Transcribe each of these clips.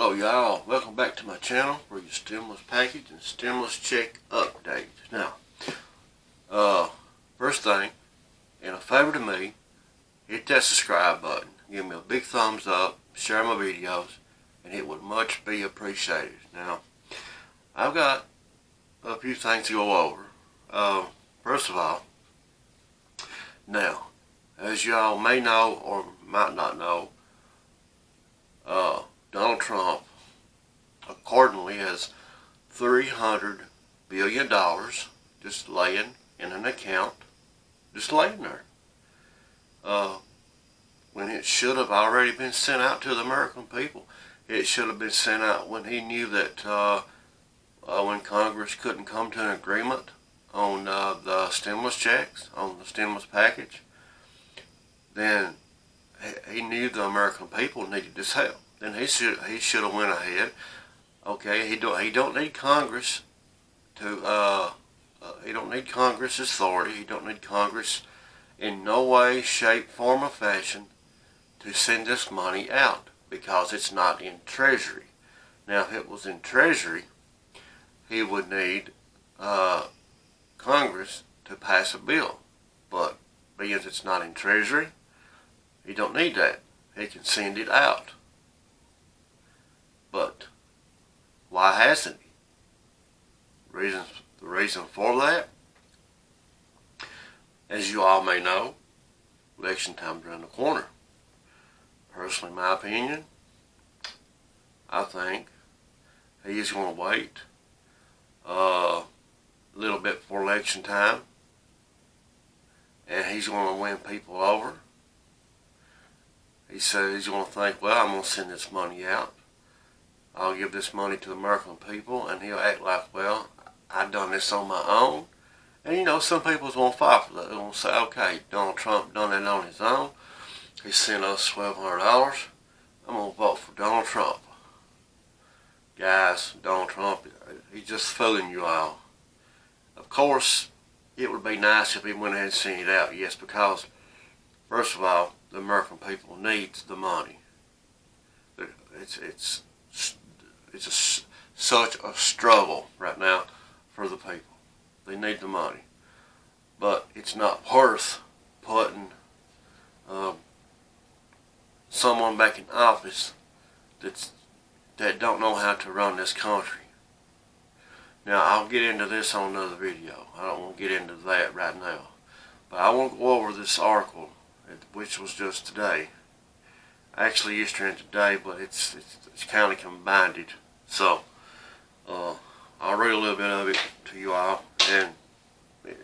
Hello y'all, welcome back to my channel for your stimulus package and stimulus check update. Now, first thing, and a favor to me, hit that subscribe button, give me a big thumbs up, share my videos, and it would much be appreciated. Now, I've got a few things to go over. First of all, now, as y'all may know or might not know, Donald Trump accordingly has $300 billion just laying in an account, just laying there. When it should have already been sent out to the American people. It should have been sent out when he knew that when Congress couldn't come to an agreement on the stimulus checks, on the stimulus package, then he knew the American people needed this help. Then he should have went ahead. Okay, he don't need Congress to he don't need Congress authority. He don't need Congress in no way, shape, form, or fashion to send this money out because it's not in Treasury. Now, if it was in Treasury, he would need Congress to pass a bill. But because it's not in Treasury, he don't need that. He can send it out. But why hasn't he? The reason for that, as you all may know, election time's around the corner. Personally, my opinion, I think he is going to wait a little bit for election time, and he's going to win people over. He said he's going to think, well, I'm going to send this money out. I'll give this money to the American people, and he'll act like, well, I've done this on my own. And you know, some people's going to fight for that. They're going to say, okay, Donald Trump done it on his own. He sent us $1,200. I'm going to vote for Donald Trump. Guys, Donald Trump, he's just fooling you all. Of course, it would be nice if he went ahead and sent it out, yes, because, first of all, the American people needs the money. It's such a struggle right now for the people. They need the money. But it's not worth putting someone back in office that don't know how to run this country. Now, I'll get into this on another video. I don't want to get into that right now. But I want to go over this article, which was just today. Actually yesterday and today, but it's kind of combined. So, I'll read a little bit of it to you all and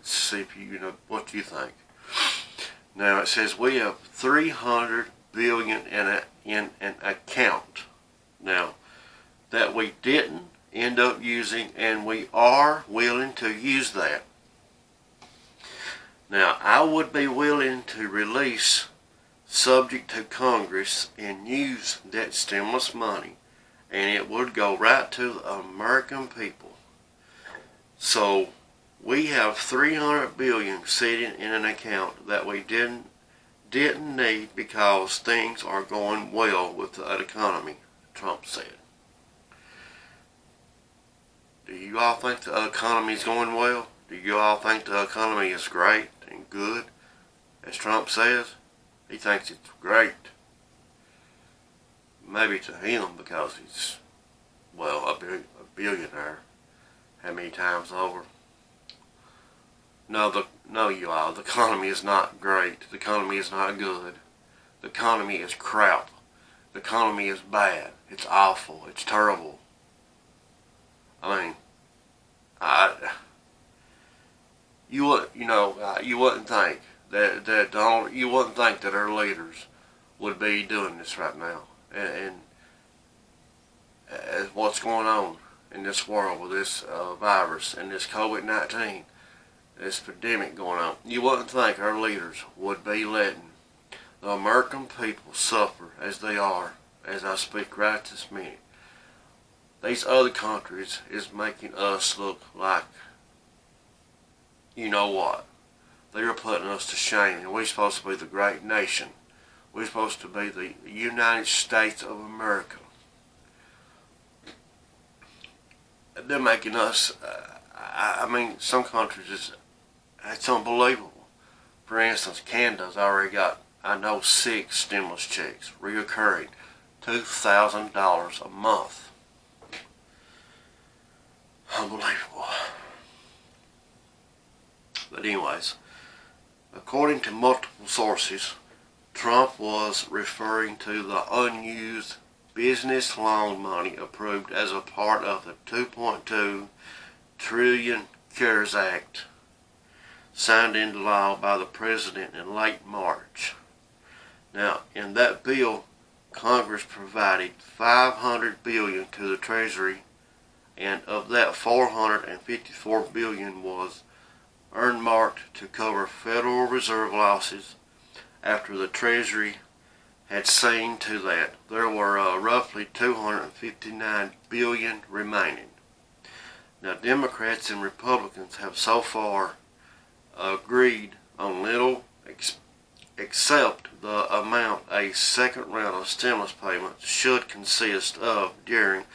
see if you know what you think. Now it says we have $300 billion in an account. Now that we didn't end up using, and we are willing to use that. Now I would be willing to release, subject to Congress, and use that stimulus money, and it would go right to the American people. So we have $300 billion sitting in an account that we didn't need because things are going well with the economy, Trump said. Do you all think the economy is going well? Do you all think the economy is great and good, as Trump says? He thinks it's great. Maybe to him because he's, well, a billionaire. How many times over? No, you all. The economy is not great. The economy is not good. The economy is crap. The economy is bad. It's awful. It's terrible. I mean, you wouldn't think that Donald, you wouldn't think that our leaders would be doing this right now, and what's going on in this world with this virus and this COVID-19, this pandemic going on. You wouldn't think our leaders would be letting the American people suffer as they are, as I speak right this minute. These other countries is making us look like, you know what, they are putting us to shame, and we're supposed to be the great nation. We're supposed to be the United States of America. they're making us, I mean, some countries, it's unbelievable. For instance, Canada's already got, I know, 6 stimulus checks, reoccurring, $2,000 a month. Unbelievable. But anyways, according to multiple sources, Trump was referring to the unused business loan money approved as a part of the $2.2 trillion CARES Act signed into law by the President in late March. Now, in that bill, Congress provided $500 billion to the Treasury, and of that $454 billion was earmarked to cover Federal Reserve losses after the Treasury had seen to that there were roughly $259 billion remaining. Now, Democrats and Republicans have so far agreed on little except the amount a second round of stimulus payments should consist of. During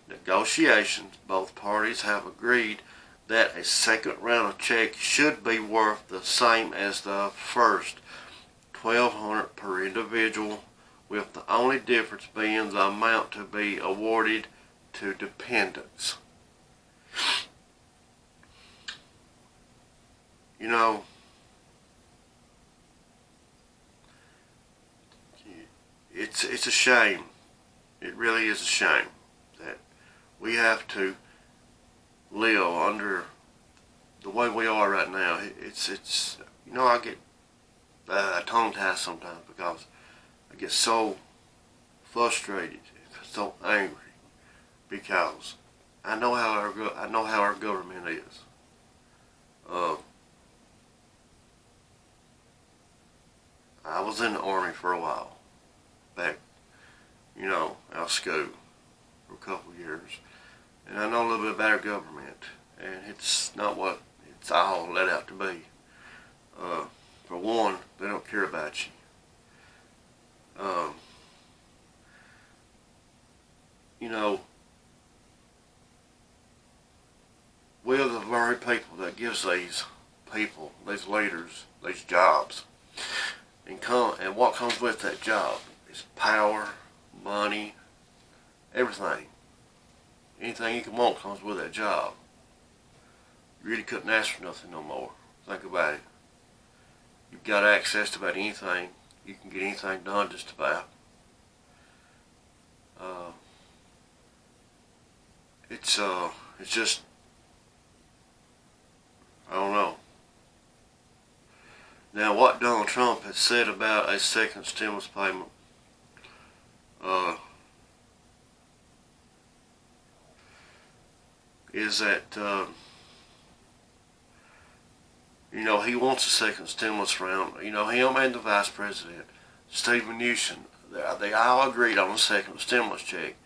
negotiations, both parties have agreed that a second round of checks should be worth the same as the first, $1,200 per individual, with the only difference being the amount to be awarded to dependents. You know, it's a shame. It really is a shame that we have to live under the way we are right now. It's you know, I get tongue-tied sometimes because I get so frustrated, so angry, because I know how our government is. I was in the Army for a while, back, you know, out of school for a couple of years, and I know a little bit about our government, and it's not what it's all let out to be. For one, they don't care about you. You know, we're the very people that gives these people, these leaders, these jobs. And what comes with that job is power, money, everything. Anything you can want comes with that job. You really couldn't ask for nothing no more. Think about it. You've got access to about anything. You can get anything done just about. It's just, I don't know. Now, what Donald Trump has said about a second stimulus payment, is that, you know, he wants a second stimulus round. You know, him and the Vice President, Steve Mnuchin, they all agreed on a second stimulus check.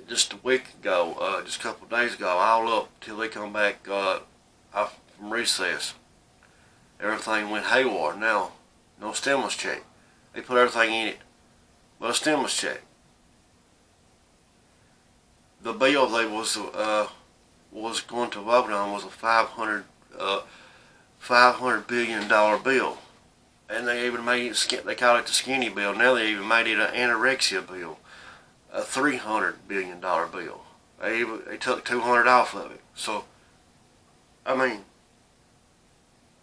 Just a week ago, just a couple of days ago, all up till they come back off from recess. Everything went haywire. Now, no stimulus check. They put everything in it but a stimulus check. The bill they was going to vote on was a $500 billion bill, and they even made it. They call it the skinny bill. Now they even made it an anorexia bill, a $300 billion bill. They took $200 off of it. So, I mean,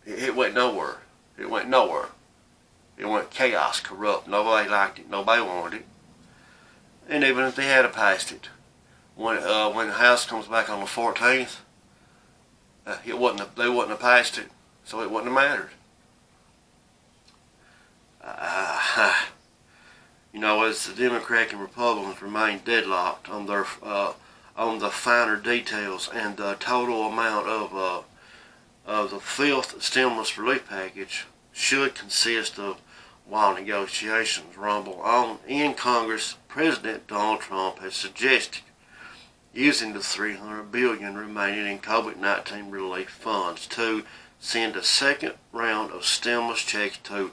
it went nowhere. It went nowhere. It went chaos, corrupt. Nobody liked it. Nobody wanted it. And even if they had passed it, when the House comes back on the 14th, they wouldn't have passed it, so it wouldn't have mattered. You know, as the Democrats and Republicans remain deadlocked on their on the finer details and the total amount of the fifth stimulus relief package should consist of, while negotiations rumble on in Congress, President Donald Trump has suggested using the $300 billion remaining in COVID-19 relief funds to send a second round of stimulus checks to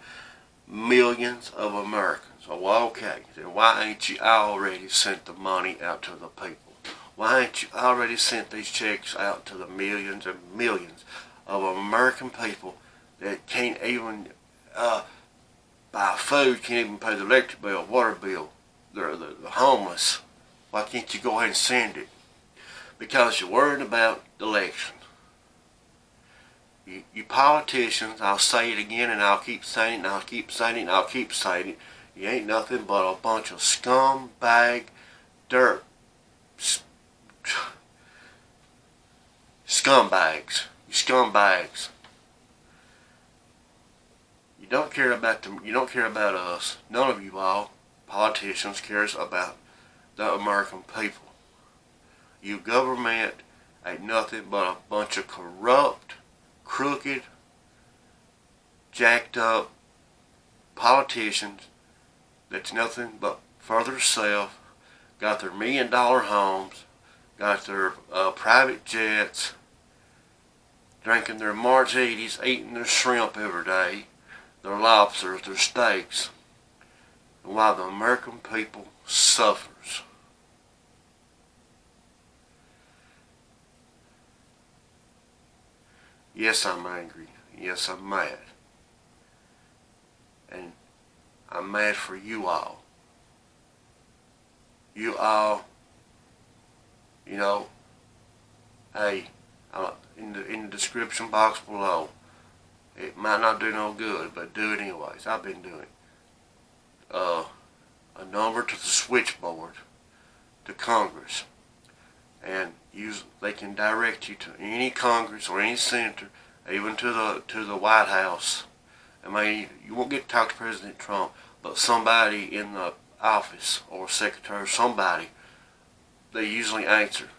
millions of Americans. Oh, well, okay, then why ain't you already sent the money out to the people? Why ain't you already sent these checks out to the millions and millions of American people that can't even buy food, can't even pay the electric bill, water bill, the homeless? Why can't you go ahead and send it? Because you're worried about the election. You politicians, I'll say it again and I'll keep saying it and I'll keep saying it and I'll keep saying it. You ain't nothing but a bunch of scumbag, dirt, scumbags. You scumbags. You don't care about them. You don't care about us. None of you all politicians cares about the American people. You government ain't nothing but a bunch of corrupt, crooked, jacked up politicians that's nothing but further self, got their $1 million homes, got their private jets, drinking their martinis, eating their shrimp every day, their lobsters, their steaks, and while the American people suffers. Yes, I'm angry. Yes, I'm mad. And I'm mad for you all. You all, you know, hey, in the description box below, it might not do no good, but do it anyways. I've been doing a number to the switchboard to Congress, and they can direct you to any Congress or any senator, even to the White House. I mean, you won't get to talk to President Trump, but somebody in the office or secretary or somebody, they usually answer.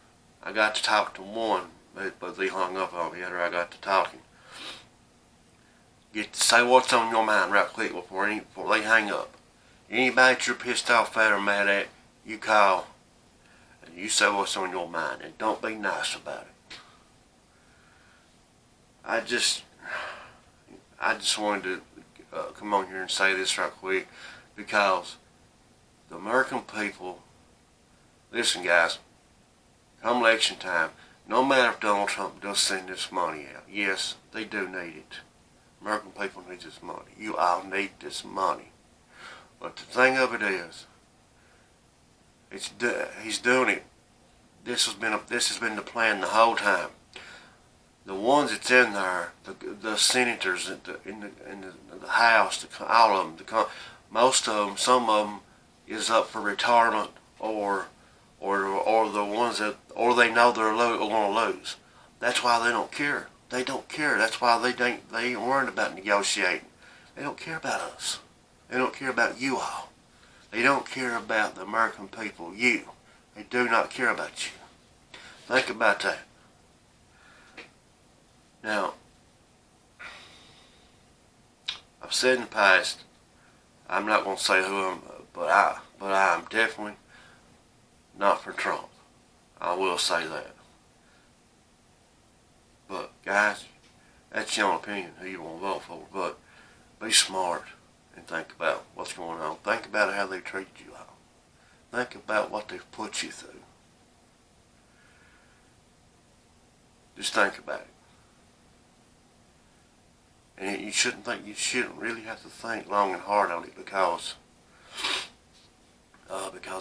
I got to talk to one, but they hung up on me after I got to talking. Get to say what's on your mind right quick before they hang up. Anybody that you're pissed off at or mad at, you call and you say what's on your mind, and don't be nice about it. I just wanted to come on here and say this right quick, because the American people, listen guys, come election time, no matter if Donald Trump does send this money out, yes, they do need it. American people need this money. You all need this money. But the thing of it is, he's doing it. This has been the plan the whole time. The ones that's in there, the senators in the House, all of them, most of them, some of them is up for retirement, or the ones that, or they know they're going to lose. That's why they don't care. They don't care. That's why they ain't worried about negotiating. They don't care about us. They don't care about you all. They don't care about the American people, you. They do not care about you. Think about that. Now, I've said in the past, I'm not going to say who but I'm definitely not for Trump. I will say that. But guys, that's your own opinion who you want to vote for. But be smart and think about what's going on. Think about how they treat you all. Think about what they've put you through. Just think about it. And you shouldn't really have to think long and hard on it, because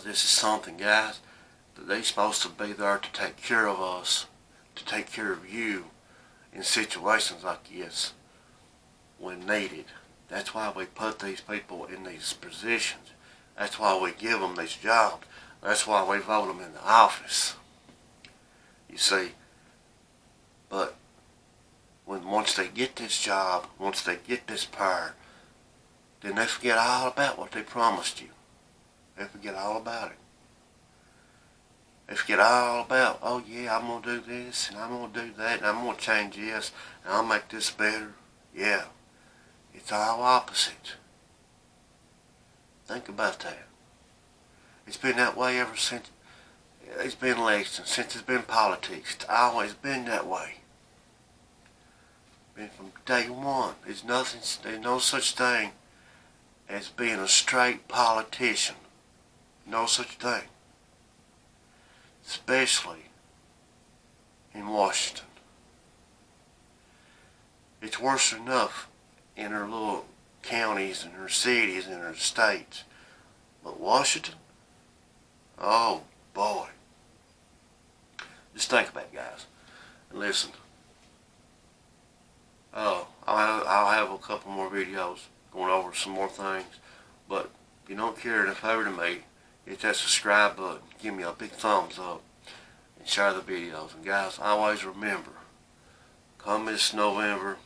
this is something, guys, that they're supposed to be there to take care of us, to take care of you in situations like this when needed. That's why we put these people in these positions. That's why we give them these jobs. That's why we vote them in the office. You see, but once they get this job, once they get this power, then they forget all about what they promised you. They forget all about it. They forget all about, oh yeah, I'm going to do this, and I'm going to do that, and I'm going to change this, and I'll make this better. Yeah, it's all opposite. Think about that. It's been that way ever since it's been elections, since it's been politics. It's always been that way. Been from day one. There's no such thing as being a straight politician. No such thing. It's especially in Washington. It's worse enough in her little counties and her cities and her states. But Washington? Oh boy. Just think about it, guys. And listen. I'll have a couple more videos going over some more things. But if you don't care to favor to me, hit that subscribe button. Give me a big thumbs up. And share the videos. And guys, always remember, come this November,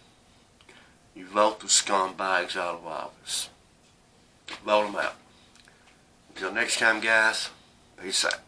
you vote the scumbags out of office. Vote them out. Until next time, guys, peace out.